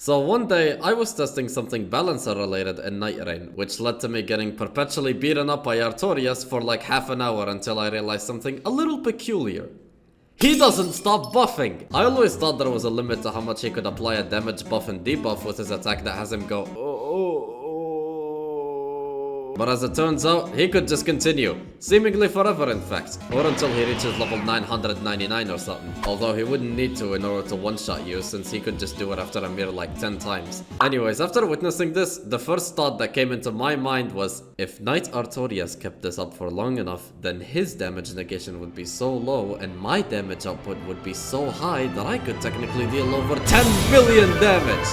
So one day, I was testing something balancer related in Nightreign, which led to me getting perpetually beaten up by Artorias for like half an hour until I realized something a little peculiar. He doesn't stop buffing! I always thought there was a limit to how much he could apply a damage buff and debuff with his attack that has him go But as it turns out, he could just continue. Seemingly forever in fact. Or until he reaches level 999 or something. Although he wouldn't need to in order to one-shot you, since he could just do it after a mere like 10 times. Anyways, after witnessing this, the first thought that came into my mind was, if Knight Artorias kept this up for long enough, then his damage negation would be so low and my damage output would be so high that I could technically deal over 10 million damage!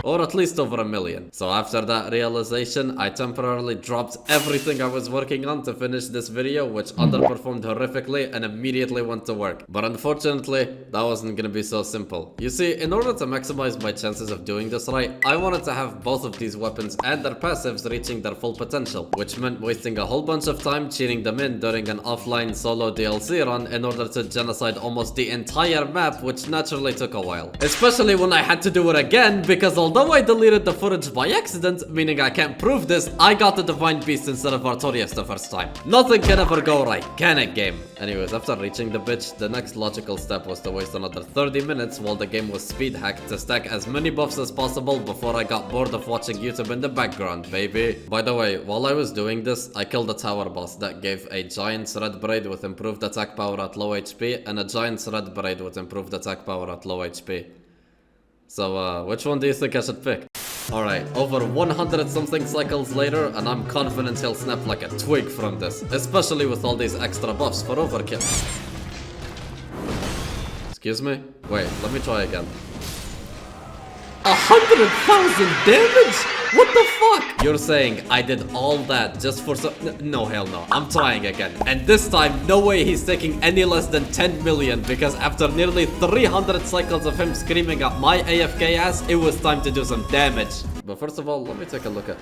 Or at least over 1 million. So after that realization, I temporarily dropped everything I was working on to finish this video, which underperformed horrifically, and immediately went to work. But unfortunately, that wasn't gonna be so simple. You see, in order to maximize my chances of doing this right, I wanted to have both of these weapons and their passives reaching their full potential, which meant wasting a whole bunch of time cheating them in during an offline solo DLC run in order to genocide almost the entire map, which naturally took a while. Especially when I had to do it again, because although I deleted the footage by accident, meaning I can't prove this, I got the Divine Beast instead of Artorias the first time. Nothing can ever go right, can it, game? Anyways, after reaching the bitch, the next logical step was to waste another 30 minutes while the game was speed hacked to stack as many buffs as possible before I got bored of watching YouTube in the background, baby. By the way, while I was doing this, I killed a tower boss that gave a giant red braid with improved attack power at low HP and a giant red braid with improved attack power at low HP. So, which one do you think I should pick? Alright, over 100 something cycles later, and I'm confident he'll snap like a twig from this. Especially with all these extra buffs for overkill. Excuse me? Wait, let me try again. 100,000 damage? What the fuck? You're saying I did all that just for no, hell no. I'm trying again. And this time, no way he's taking any less than 10 million, because after nearly 300 cycles of him screaming at my AFK ass, it was time to do some damage. But first of all, let me take a look at...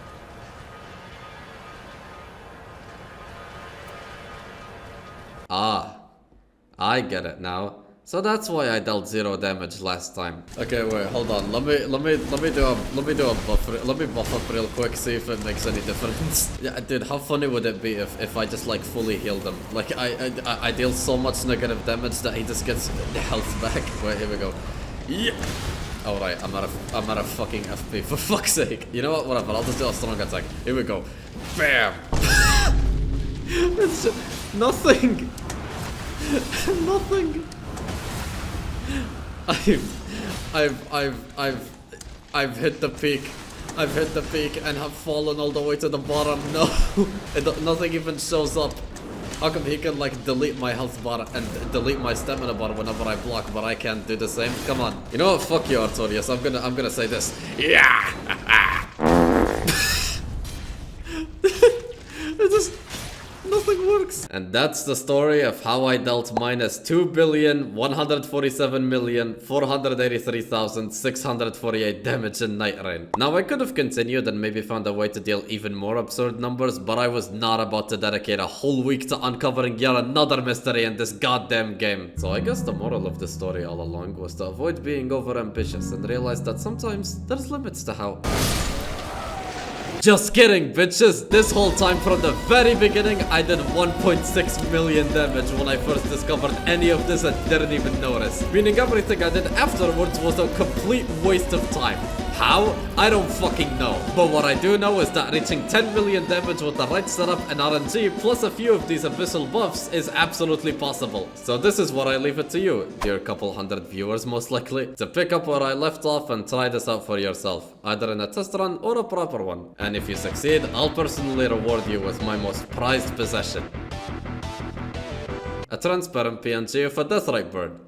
Ah, I get it now. So that's why I dealt 0 damage last time. Okay, wait, hold on. Let me buff up real quick, see if it makes any difference. Yeah, dude, how funny would it be if I just like fully healed him? Like I deal so much negative damage that he just gets the health back. Wait, here we go. Yeah. All right, I'm at a fucking FP for fuck's sake. You know what? Whatever. I'll just do a strong attack. Here we go. Bam. It's just nothing. Nothing. I've hit the peak. I've hit the peak and have fallen all the way to the bottom. No, nothing even shows up. How come he can like delete my health bar and delete my stamina bar whenever I block, but I can't do the same? Come on. You know what? Fuck you, Artorias. I'm gonna say this. Yeah. It just. Nothing works. And that's the story of how I dealt minus 2,147,483,648 damage in Nightreign. Now I could have continued and maybe found a way to deal even more absurd numbers, but I was not about to dedicate a whole week to uncovering yet another mystery in this goddamn game. So I guess the moral of the story all along was to avoid being overambitious and realize that sometimes there's limits to how... Just kidding, bitches! This whole time from the very beginning, I did 1.6 million damage when I first discovered any of this and didn't even notice. Meaning everything I did afterwards was a complete waste of time. How? I don't fucking know. But what I do know is that reaching 10 million damage with the right setup and RNG plus a few of these abyssal buffs is absolutely possible. So this is what I leave it to you, dear couple hundred viewers most likely, to pick up where I left off and try this out for yourself, either in a test run or a proper one. And if you succeed, I'll personally reward you with my most prized possession. A transparent PNG of a Deathrite bird.